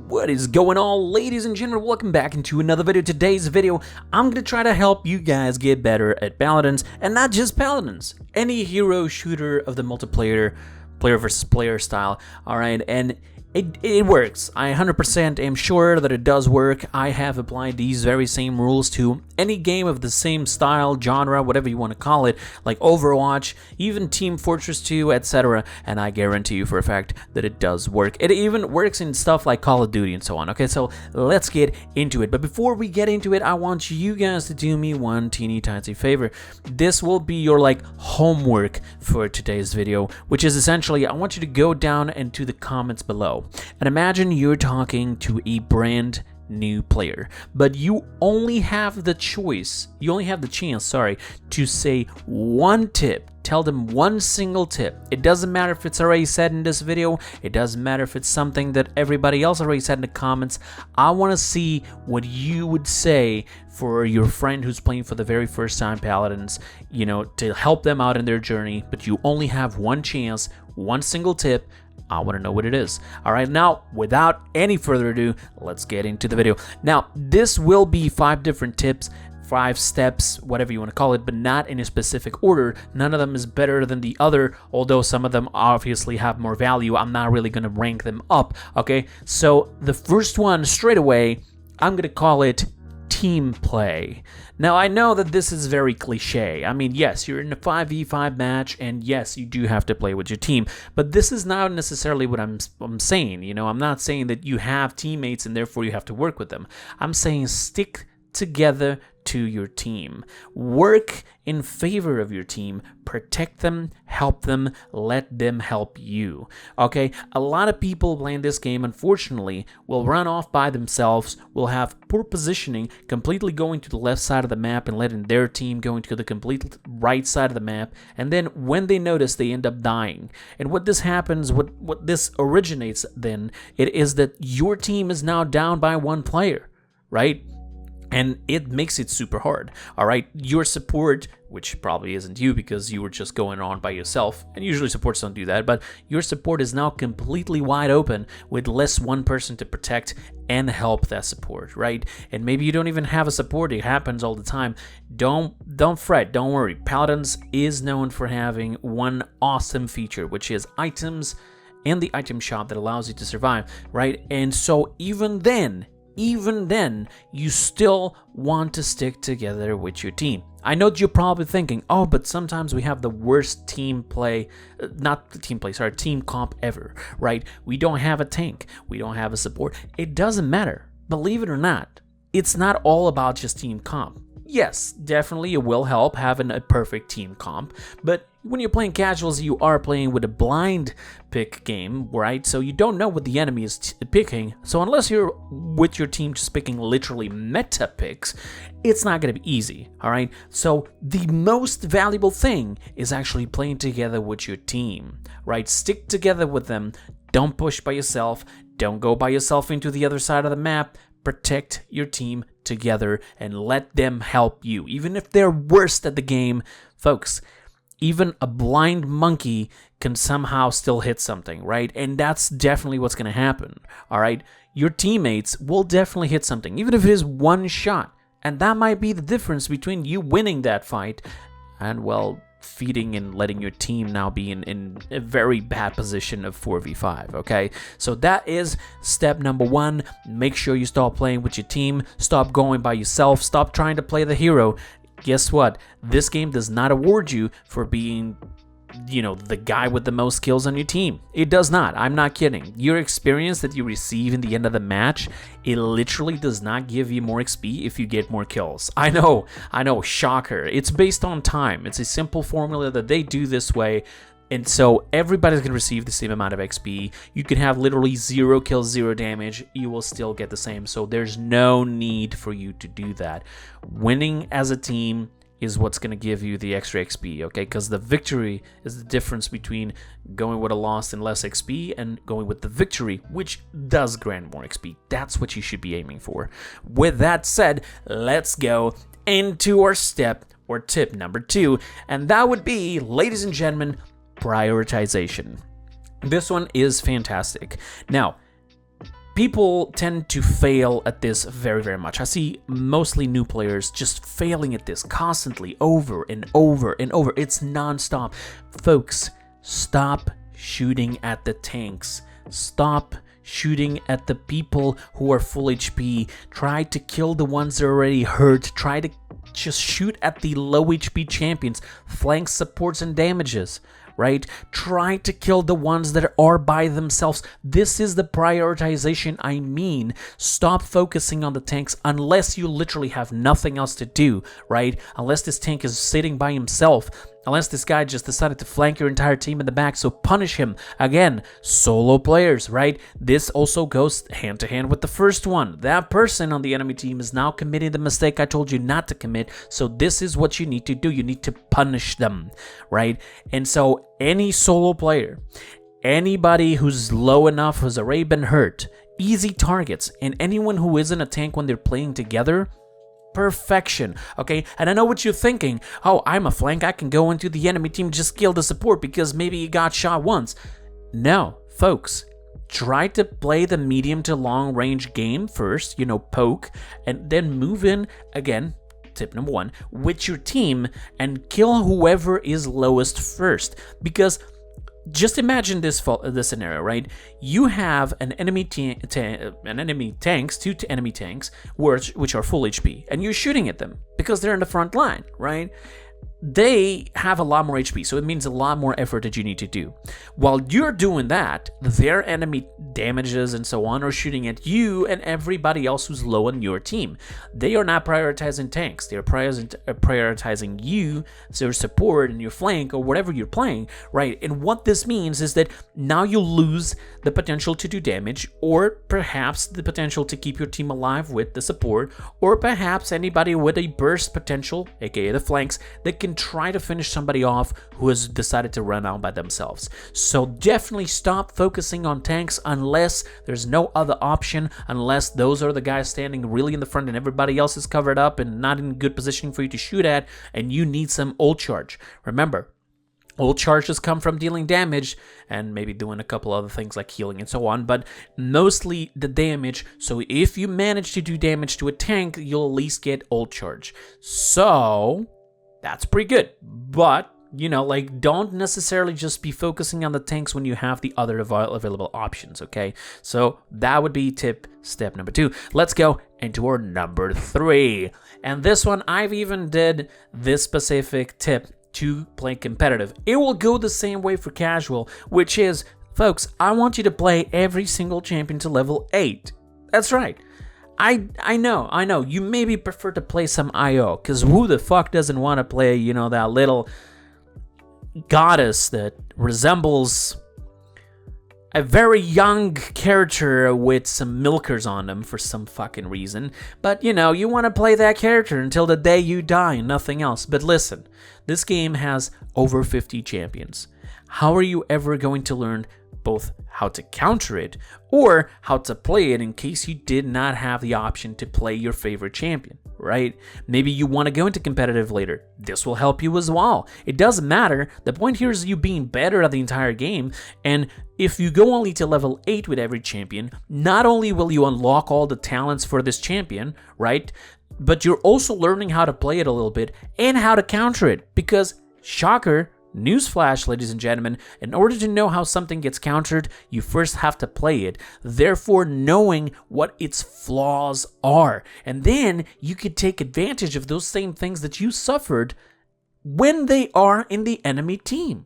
What is going on, ladies and gentlemen? Welcome back into another video. Today's video, I'm going to try to help you guys get better at Paladins, and not just Paladins, any hero shooter of the multiplayer, player versus player style, alright? And it works. I 100% am sure that it does work. I have applied these very same rules to any game of the same style, genre, whatever you want to call it, like Overwatch, even Team Fortress 2, etc. And I guarantee you for a fact that it does work. It even works in stuff like Call of Duty and so on. Okay, so let's get into it. But before we get into it, I want you guys to do me one teeny tiny favor. This will be your homework for today's video, which is essentially I want you to go down into the comments below. And imagine you're talking to a brand new player, but you only have the chance, to say one tip. Tell them one single tip. It doesn't matter if it's already said in this video. It doesn't matter if it's something that everybody else already said in the comments. I want to see what you would say for your friend who's playing for the very first time Paladins, to help them out in their journey, but you only have one chance, one single tip. I want to know what it is. All right, now, without any further ado, let's get into the video. Now, this will be 5 different tips, 5 steps, whatever you want to call it, but not in a specific order. None of them is better than the other, although some of them obviously have more value. I'm not really going to rank them up, okay? So the first one, straight away, I'm going to call it team play. Now, I know that this is very cliche. I mean, yes, you're in a 5v5 match, and yes, you do have to play with your team, but this is not necessarily what I'm saying. I'm not saying that you have teammates and therefore you have to work with them. I'm saying stick together to your team. Work in favor of your team. Protect them, help them, let them help you. Okay? A lot of people playing this game, unfortunately, will run off by themselves, will have poor positioning, completely going to the left side of the map and letting their team go into the complete right side of the map, and then when they notice, they end up dying. And what this happens, what this originates then, it is that your team is now down by one player, right? And it makes it super hard, all right? Your support, which probably isn't you because you were just going on by yourself, and usually supports don't do that, but your support is now completely wide open with less one person to protect and help that support, right? And maybe you don't even have a support. It happens all the time. Don't fret, don't worry. Paladins is known for having one awesome feature, which is items and the item shop that allows you to survive, right? And so even then, you still want to stick together with your team. I know that you're probably thinking, oh, but sometimes we have the worst team comp ever, right? We don't have a tank. We don't have a support. It doesn't matter. Believe it or not, it's not all about just team comp. Yes, definitely it will help having a perfect team comp, but when you're playing casuals, you are playing with a blind pick game, right? So you don't know what the enemy is picking. So unless you're with your team just picking literally meta picks, it's not going to be easy, all right? So the most valuable thing is actually playing together with your team, right? Stick together with them. Don't push by yourself. Don't go by yourself into the other side of the map. Protect your team together and let them help you. Even if they're worst at the game, folks, even a blind monkey can somehow still hit something, right? And that's definitely what's going to happen, all right? Your teammates will definitely hit something, even if it is one shot. And that might be the difference between you winning that fight and, well, feeding and letting your team now be in a very bad position of 4v5, okay? So that is step number 1. Make sure you stop playing with your team. Stop going by yourself. Stop trying to play the hero. Guess what? This game does not award you for being, the guy with the most kills on your team. It does not. I'm not kidding. Your experience that you receive in the end of the match, it literally does not give you more XP if you get more kills. I know, shocker. It's based on time. It's a simple formula that they do this way. And so everybody's going to receive the same amount of XP. You can have literally 0 kills, 0 damage. You will still get the same. So there's no need for you to do that. Winning as a team is what's going to give you the extra XP, okay? Because the victory is the difference between going with a loss and less XP and going with the victory, which does grant more XP. That's what you should be aiming for. With that said, let's go into our step or tip number 2. And that would be, ladies and gentlemen, prioritization. This one is fantastic. Now, people tend to fail at this very, very much. I see mostly new players just failing at this constantly, over and over and over. It's non-stop. Folks, stop shooting at the tanks. Stop shooting at the people who are full HP. Try to kill the ones that are already hurt. Try to just shoot at the low HP champions, flank supports and damages, right? Try to kill the ones that are by themselves. This is the prioritization I mean. Stop focusing on the tanks unless you literally have nothing else to do, right? Unless this tank is sitting by himself. Unless this guy just decided to flank your entire team in the back, so punish him. Again, solo players, right? This also goes hand to hand with the first one. That person on the enemy team is now committing the mistake I told you not to commit, so this is what you need to do. You need to punish them, right? And so any solo player, anybody who's low enough, who's already been hurt, easy targets, and anyone who isn't a tank when they're playing together, perfection, okay? And I know what you're thinking. Oh, I'm a flank. I can go into the enemy team, just kill the support because maybe he got shot once. No, folks. Try to play the medium to long range game first, poke, and then move in again. Tip number 1, with your team and kill whoever is lowest first. Because just imagine this scenario, right? You have an enemy tanks, 2 enemy tanks, which are full HP, and you're shooting at them because they're in the front line, right? They have a lot more HP, so it means a lot more effort that you need to do. While you're doing that, their enemy damages and so on are shooting at you and everybody else who's low on your team. They are not prioritizing tanks. They're prioritizing you, their support and your flank or whatever you're playing, right? And what this means is that now you lose the potential to do damage, or perhaps the potential to keep your team alive with the support, or perhaps anybody with a burst potential, aka the flanks, that can try to finish somebody off who has decided to run out by themselves. So definitely stop focusing on tanks unless there's no other option, unless those are the guys standing really in the front and everybody else is covered up and not in good positioning for you to shoot at, and you need some ult charge. Remember, ult charges come from dealing damage and maybe doing a couple other things like healing and so on, but mostly the damage. So if you manage to do damage to a tank, you'll at least get ult charge. So that's pretty good, but don't necessarily just be focusing on the tanks when you have the other available options, okay? So that would be step number 2. Let's go into our number 3. And this one, I've even did this specific tip to play competitive. It will go the same way for casual, which is, folks, I want you to play every single champion to level 8. That's right. I know, you maybe prefer to play some IO, because who the fuck doesn't want to play, that little goddess that resembles a very young character with some milkers on them for some fucking reason. But, you want to play that character until the day you die and nothing else. But listen, this game has over 50 champions. How are you ever going to learn both how to counter it or how to play it in case you did not have the option to play your favorite champion, right? Maybe you want to go into competitive later. This will help you as well. It doesn't matter. The point here is you being better at the entire game, and if you go only to level 8 with every champion, not only will you unlock all the talents for this champion, right? But you're also learning how to play it a little bit and how to counter it, because, shocker, newsflash, ladies and gentlemen, in order to know how something gets countered, you first have to play it, therefore knowing what its flaws are. And then you could take advantage of those same things that you suffered when they are in the enemy team.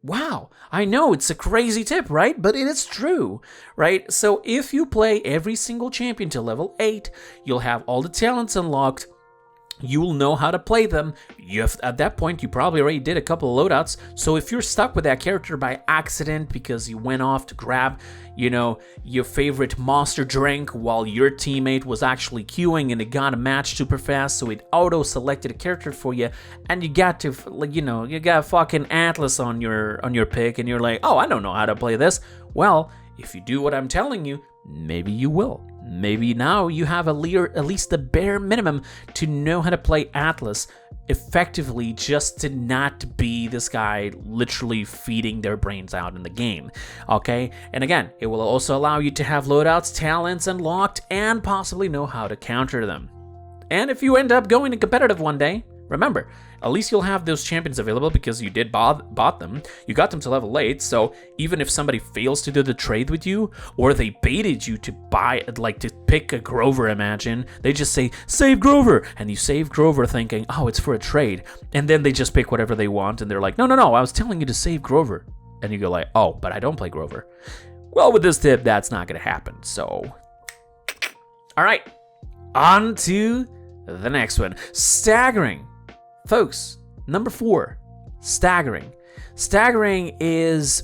Wow, I know it's a crazy tip, right? But it is true, right? So if you play every single champion to level 8, you'll have all the talents unlocked. You will know how to play them. At that point, you probably already did a couple of loadouts. So if you're stuck with that character by accident because you went off to grab, your favorite monster drink while your teammate was actually queuing and it got a match super fast, so it auto-selected a character for you, and you got to, you got fucking Atlas on your pick, and you're like, oh, I don't know how to play this. Well, if you do what I'm telling you, maybe you will. maybe now you have at least the bare minimum to know how to play Atlas effectively, just to not be this guy literally feeding their brains out in the game, okay? And again, it will also allow you to have loadouts, talents unlocked, and possibly know how to counter them. And if you end up going to competitive one day, remember, at least you'll have those champions available because you did bought them. You got them to level 8, so even if somebody fails to do the trade with you, or they baited you to buy, like to pick a Grover, imagine, they just say, save Grover, and you save Grover thinking, oh, it's for a trade, and then they just pick whatever they want, and they're like, no, I was telling you to save Grover. And you go like, oh, but I don't play Grover. Well, with this tip, that's not going to happen, so... Alright, on to the next one. Staggering. Folks, number 4, staggering. Staggering is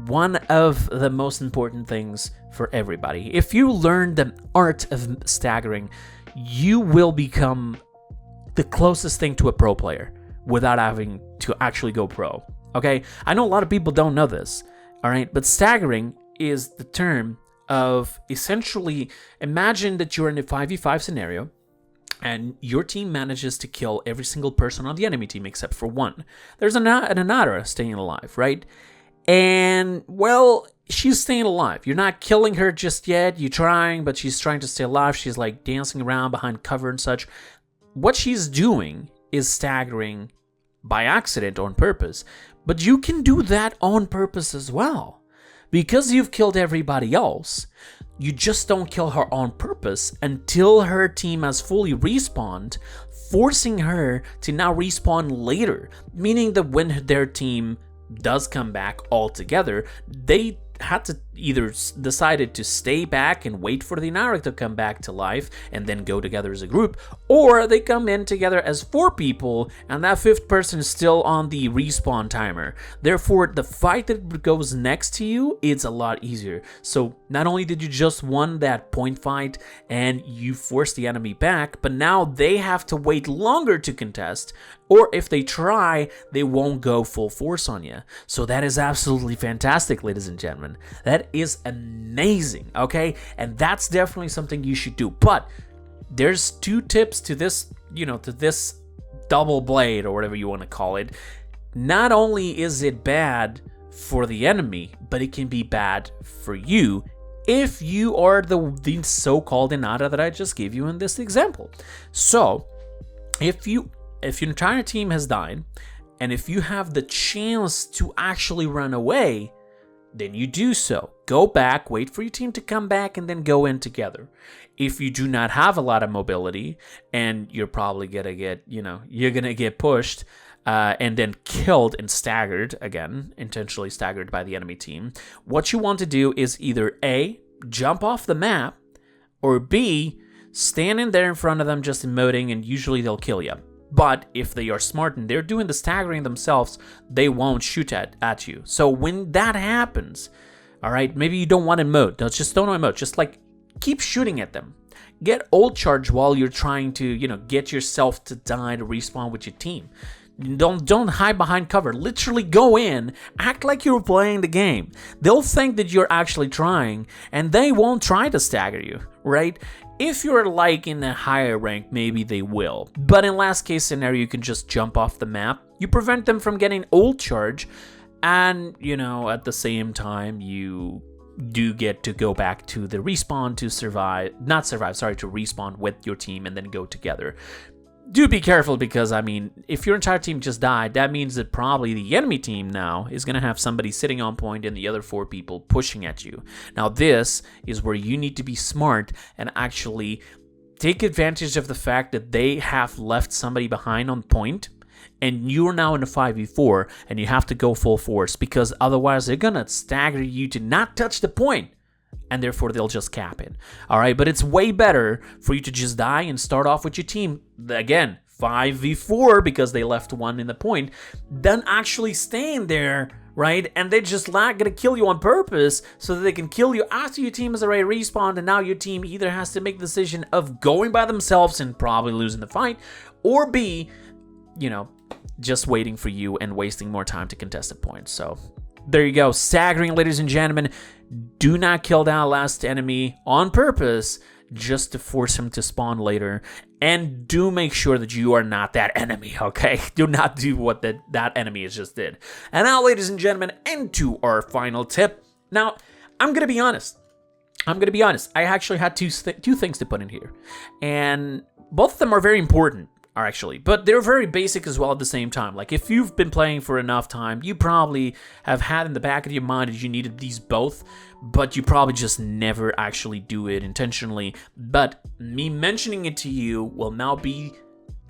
one of the most important things for everybody. If you learn the art of staggering, you will become the closest thing to a pro player without having to actually go pro. Okay? I know a lot of people don't know this, all right? But staggering is the term of essentially, imagine that you're in a 5v5 scenario, and your team manages to kill every single person on the enemy team except for one. There's an Anara staying alive, right? And, well, she's staying alive. You're not killing her just yet. You're trying, but she's trying to stay alive. She's, like, dancing around behind cover and such. What she's doing is staggering by accident on purpose. But you can do that on purpose as well. Because you've killed everybody else, you just don't kill her on purpose until her team has fully respawned, forcing her to now respawn later, meaning that when their team does come back all together, they had to either decided to stay back and wait for the Inara to come back to life and then go together as a group, or they come in together as 4 people and that 5th person is still on the respawn timer. Therefore, the fight that goes next to you is a lot easier. So not only did you just won that point fight and you forced the enemy back, but now they have to wait longer to contest, or if they try, they won't go full force on you. So that is absolutely fantastic, ladies and gentlemen. That is amazing, okay? And that's definitely something you should do. But there's 2 tips to this, to this double blade or whatever you want to call it. Not only is it bad for the enemy, but it can be bad for you if you are the so-called Inara that I just gave you in this example. So, if your entire team has died, and if you have the chance to actually run away, then you do so. Go back, wait for your team to come back, and then go in together. If you do not have a lot of mobility, and you're probably gonna get, you're gonna get pushed, and then killed and staggered, again, intentionally staggered by the enemy team, what you want to do is either A, jump off the map, or B, stand in there in front of them just emoting, and usually they'll kill you. But if they are smart and they're doing the staggering themselves, they won't shoot at you. So when that happens, all right, maybe you don't want to emote. Just don't emote. Just like keep shooting at them. Get ult charge while you're trying to, get yourself to die to respawn with your team. Don't hide behind cover. Literally go in, act like you're playing the game. They'll think that you're actually trying, and they won't try to stagger you, right? If you're like in a higher rank, maybe they will. But in last case scenario, you can just jump off the map. You prevent them from getting ult charge, and at the same time, you do get to go back to the respawn to to respawn with your team and then go together. Do be careful because, if your entire team just died, that means that probably the enemy team now is going to have somebody sitting on point and the other 4 people pushing at you. Now, this is where you need to be smart and actually take advantage of the fact that they have left somebody behind on point, and you're now in a 5v4, and you have to go full force because otherwise they're going to stagger you to not touch the point. And therefore they'll just cap it. All right, but it's way better for you to just die and start off with your team, again, 5v4 because they left 1 in the point, than actually staying there, right? And they're just not going to kill you on purpose so that they can kill you after your team has already respawned, and now your team either has to make the decision of going by themselves and probably losing the fight, or B, just waiting for you and wasting more time to contest a point. So There you go. Staggering, ladies and gentlemen. Do not kill that last enemy on purpose just to force him to spawn later. And do make sure that you are not that enemy, okay? Do not do what that enemy just did. And now, ladies and gentlemen, into our final tip. Now, I'm going to be honest. I actually had two things to put in here. And both of them are very important, actually. But they're very basic as well at the same time. Like, if you've been playing for enough time, you probably have had in the back of your mind that you needed these both. But you probably just never actually do it intentionally. But me mentioning it to you will now be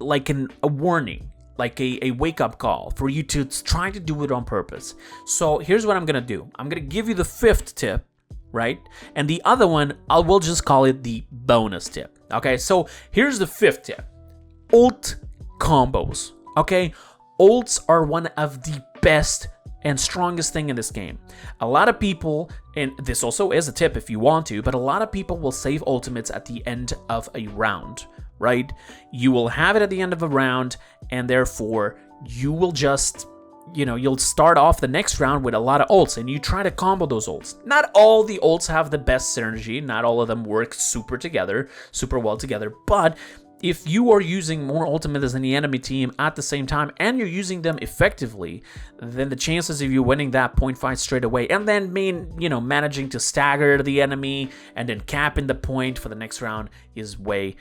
like a warning. Like a wake-up call for you to try to do it on purpose. So here's what I'm going to do. I'm going to give you the 5th tip. Right? And the other one, we'll just call it the bonus tip. Okay, so here's the 5th tip. Ult combos. Okay, ults are one of the best and strongest thing in this game. A lot of people, and this also is a tip if you want to, but a lot of people will save ultimates at the end of a round, right? You will have it at the end of a round, and therefore you will just... you'll start off the next round with a lot of ults, and you try to combo those ults. Not all the ults have the best synergy. Not all of them work super well together. But if you are using more ultimates than the enemy team at the same time, and you're using them effectively, then the chances of you winning that point fight straight away, and then managing to stagger the enemy, and then capping the point for the next round is way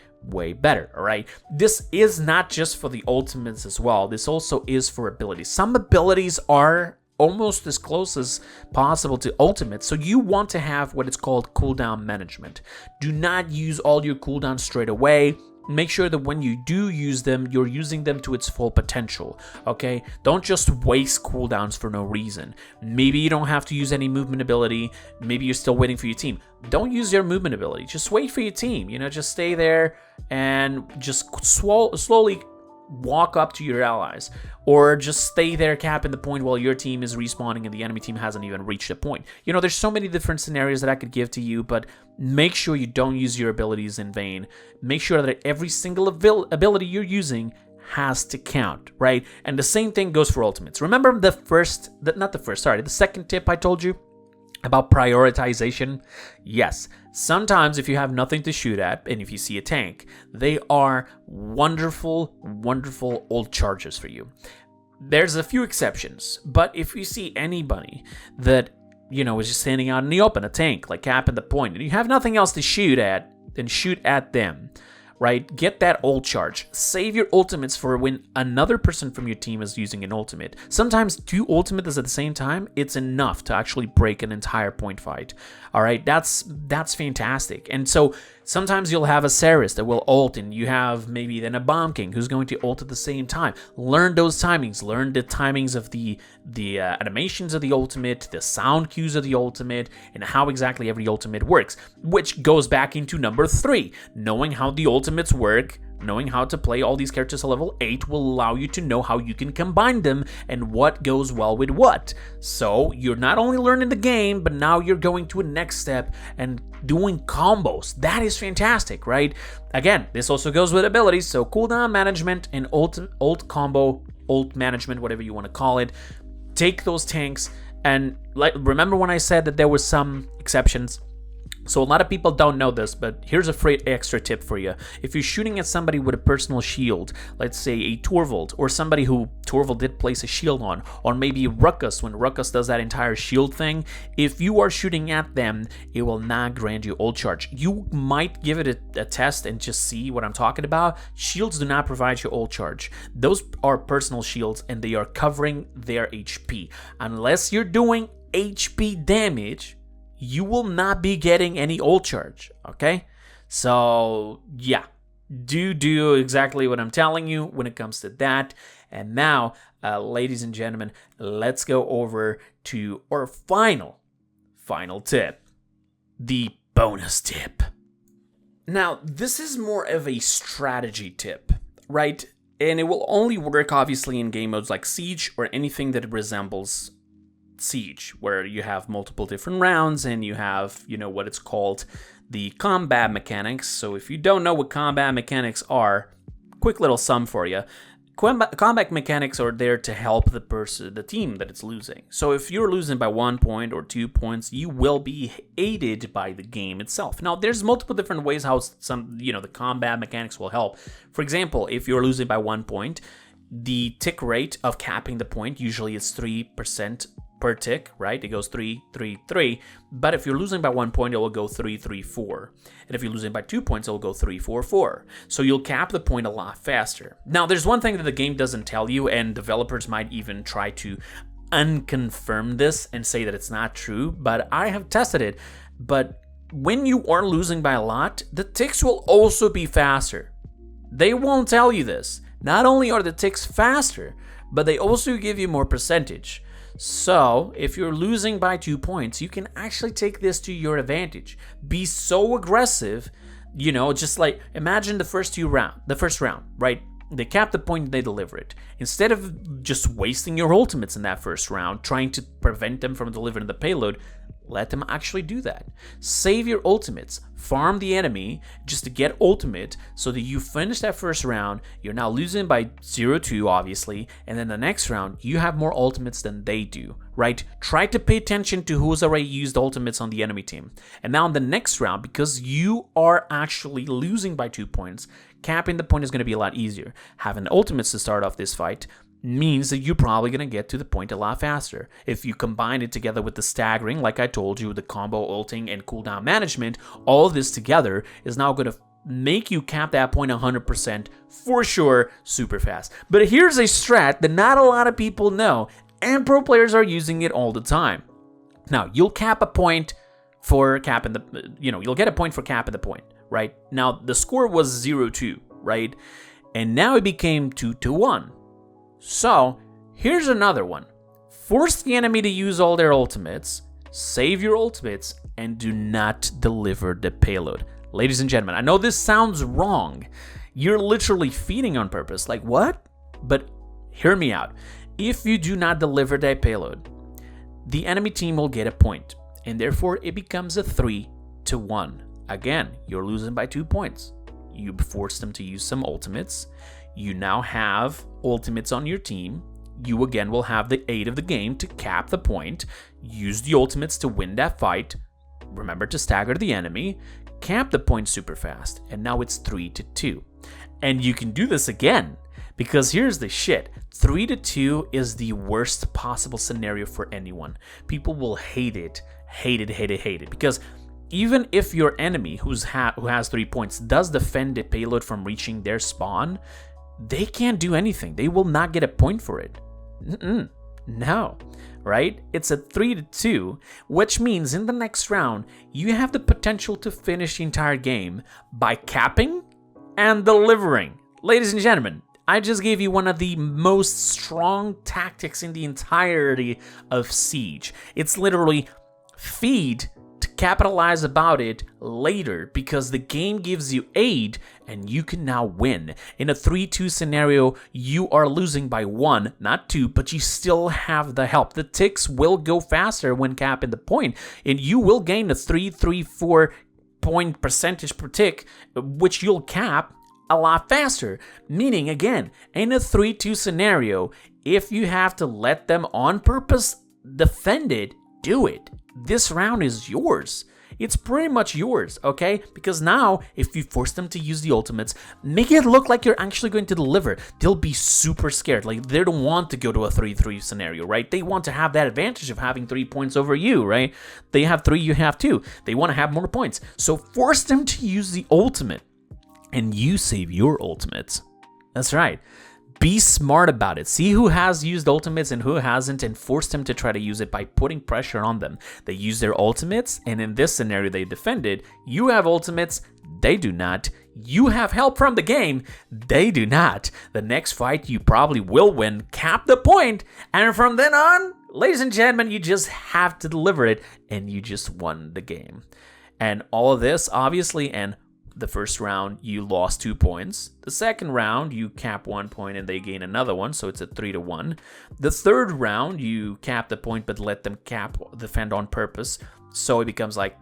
better, all right? This is not just for the ultimates as well. This also is for abilities. Some abilities are almost as close as possible to ultimate, so you want to have what is called cooldown management. Do not use all your cooldowns straight away. Make sure that when you do use them, you're using them to its full potential, okay? Don't just waste cooldowns for no reason. Maybe you don't have to use any movement ability. Maybe you're still waiting for your team. Don't use your movement ability. Just wait for your team. Just stay there and just slowly walk up to your allies, or just stay there capping the point while your team is respawning and the enemy team hasn't even reached the point. There's so many different scenarios that I could give to you, but make sure you don't use your abilities in vain. Make sure that every single ability you're using has to count, right? And the same thing goes for ultimates. Remember the second tip I told you about prioritization? Yes, sometimes if you have nothing to shoot at and if you see a tank, they are wonderful ult charges for you. There's a few exceptions, but if you see anybody that, is just standing out in the open, a tank, like capping the point, and you have nothing else to shoot at, then shoot at them. Right? Get that ult charge. Save your ultimates for when another person from your team is using an ultimate. Sometimes 2 ultimates at the same time, it's enough to actually break an entire point fight. All right, that's fantastic. And so sometimes you'll have a Ceres that will ult, and you have maybe then a Bomb King who's going to ult at the same time. Learn those timings. Learn the timings of the animations of the ultimate, the sound cues of the ultimate, and how exactly every ultimate works. Which goes back into number 3. Knowing how the ultimates work, knowing how to play all these characters to level 8 will allow you to know how you can combine them and what goes well with what. So you're not only learning the game, but now you're going to a next step and doing combos. That is fantastic, right? Again, this also goes with abilities, so cooldown management and ult combo, ult management, whatever you want to call it. Take those tanks, and remember when I said that there were some exceptions? So a lot of people don't know this, but here's a free extra tip for you. If you're shooting at somebody with a personal shield, let's say a Torvald, or somebody who Torvald did place a shield on, or maybe Ruckus, when Ruckus does that entire shield thing, if you are shooting at them, it will not grant you ult charge. You might give it a test and just see what I'm talking about. Shields do not provide you ult charge. Those are personal shields, and they are covering their HP. Unless you're doing HP damage, you will not be getting any ult charge, okay? So, yeah, do exactly what I'm telling you when it comes to that. And now, ladies and gentlemen, let's go over to our final tip, the bonus tip. Now, this is more of a strategy tip, right? And it will only work, obviously, in game modes like Siege or anything that resembles Siege, where you have multiple different rounds and you have, what it's called the combat mechanics. So if you don't know what combat mechanics are, quick little sum for you. combat mechanics are there to help the team that it's losing. So if you're losing by 1 point or 2 points, you will be aided by the game itself. Now, there's multiple different ways how the combat mechanics will help. For example, if you're losing by 1 point, the tick rate of capping the point usually is 3% per tick, right? It goes 3, 3, 3. But if you're losing by 1 point, it will go 3, 3, 4. And if you're losing by 2 points, it will go 3, 4, 4. So you'll cap the point a lot faster. Now, there's one thing that the game doesn't tell you, and developers might even try to unconfirm this and say that it's not true, but I have tested it. But when you are losing by a lot, the ticks will also be faster. They won't tell you this. Not only are the ticks faster, but they also give you more percentage. So, if you're losing by 2 points, you can actually take this to your advantage. Be so aggressive, just like imagine the first round, right? They cap the point, they deliver it. Instead of just wasting your ultimates in that first round, trying to prevent them from delivering the payload, let them actually do that. Save your ultimates, farm the enemy just to get ultimate so that you finish that first round. You're now losing by 0-2, obviously, and then the next round, you have more ultimates than they do, right? Try to pay attention to who's already used ultimates on the enemy team. And now in the next round, because you are actually losing by 2 points, capping the point is going to be a lot easier. Having ultimates to start off this fight means that you're probably going to get to the point a lot faster. If you combine it together with the staggering, like I told you, the combo ulting and cooldown management, all of this together is now going to make you cap that point 100% for sure, super fast. But here's a strat that not a lot of people know, and pro players are using it all the time. Now, you'll cap a point for capping you'll get a point for capping the point, right? Now, the score was 0-2, right? And now it became 2-1. So, here's another one. Force the enemy to use all their ultimates, save your ultimates, and do not deliver the payload. Ladies and gentlemen, I know this sounds wrong. You're literally feeding on purpose. Like, what? But hear me out. If you do not deliver that payload, the enemy team will get a point, and therefore it becomes a 3-1. Again, you're losing by 2 points. You force them to use some ultimates. You now have ultimates on your team. You again will have the aid of the game to cap the point. Use the ultimates to win that fight. Remember to stagger the enemy. Cap the point super fast. And now it's 3-2. And you can do this again. Because here's the shit. 3-2 is the worst possible scenario for anyone. People will hate it. Hate it. Because even if your enemy who has 3 points does defend the payload from reaching their spawn, they can't do anything. They will not get a point for it. No, right? It's a 3-2, which means in the next round, you have the potential to finish the entire game by capping and delivering. Ladies and gentlemen, I just gave you one of the most strong tactics in the entirety of Siege. It's literally feed to capitalize about it later, because the game gives you aid and you can now win. In a 3-2 scenario, you are losing by 1, not 2, but you still have the help. The ticks will go faster when capping the point, and you will gain a 3-4 point percentage per tick, which you'll cap a lot faster. Meaning, again, in a 3-2 scenario, if you have to let them on purpose defend it, do it. This round is yours. It's pretty much yours, okay? Because now, if you force them to use the ultimates, make it look like you're actually going to deliver. They'll be super scared. Like, they don't want to go to a 3-3 scenario, right? They want to have that advantage of having 3 points over you, right? They have 3, you have 2. They want to have more points. So force them to use the ultimate, and you save your ultimates. That's right. Be smart about it. See who has used ultimates and who hasn't, and force them to try to use it by putting pressure on them. They use their ultimates, and in this scenario they defended. You have ultimates, they do not. You have help from the game, they do not. The next fight you probably will win, cap the point, and from then on, ladies and gentlemen, you just have to deliver it, and you just won the game. And all of this, obviously, and the first round, you lost 2 points. The second round, you cap 1 point and they gain another one, so it's a 3-1. The third round, you cap the point but let them defend on purpose, so it becomes like,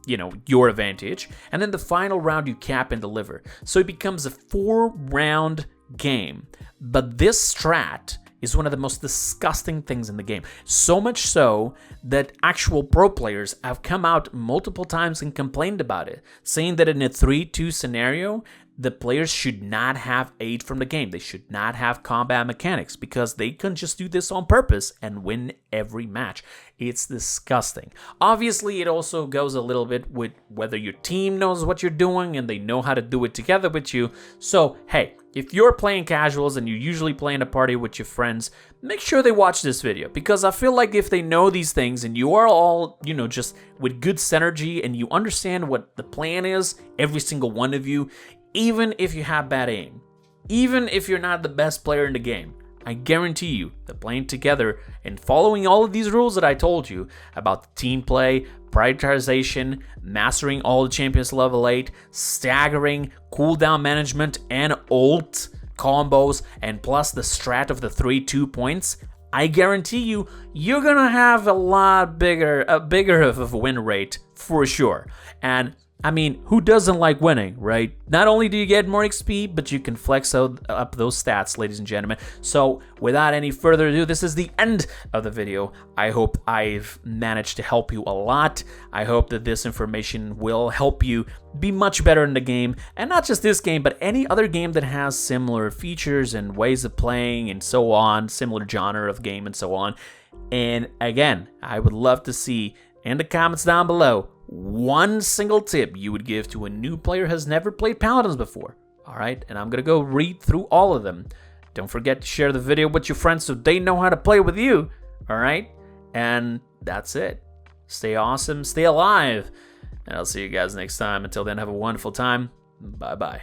your advantage. And then the final round, you cap and deliver. So it becomes a 4-round game. But this strat is one of the most disgusting things in the game. So much so that actual pro players have come out multiple times and complained about it, saying that in a 3-2 scenario, the players should not have aid from the game. They should not have combat mechanics because they can just do this on purpose and win every match. It's disgusting. Obviously, it also goes a little bit with whether your team knows what you're doing and they know how to do it together with you. So, hey, if you're playing casuals and you usually play in a party with your friends, make sure they watch this video, because I feel like if they know these things and you are all, just with good synergy and you understand what the plan is, every single one of you, even if you have bad aim, even if you're not the best player in the game, I guarantee you that playing together and following all of these rules that I told you about the team play, prioritization, mastering all the champions level 8, staggering, cooldown management, and ult combos, and plus the strat of the 3-2 points, I guarantee you, you're gonna have a bigger of a win rate for sure. And I mean, who doesn't like winning, right? Not only do you get more XP, but you can flex up those stats, ladies and gentlemen. So without any further ado, this is the end of the video. I hope I've managed to help you a lot. I hope that this information will help you be much better in the game. And not just this game, but any other game that has similar features and ways of playing and so on, similar genre of game and so on. And again, I would love to see in the comments down below one single tip you would give to a new player who has never played Paladins before. All right, and I'm gonna go read through all of them. Don't forget to share the video with your friends so they know how to play with you. All right, and that's it. Stay awesome, stay alive, and I'll see you guys next time. Until then, have a wonderful time. Bye bye.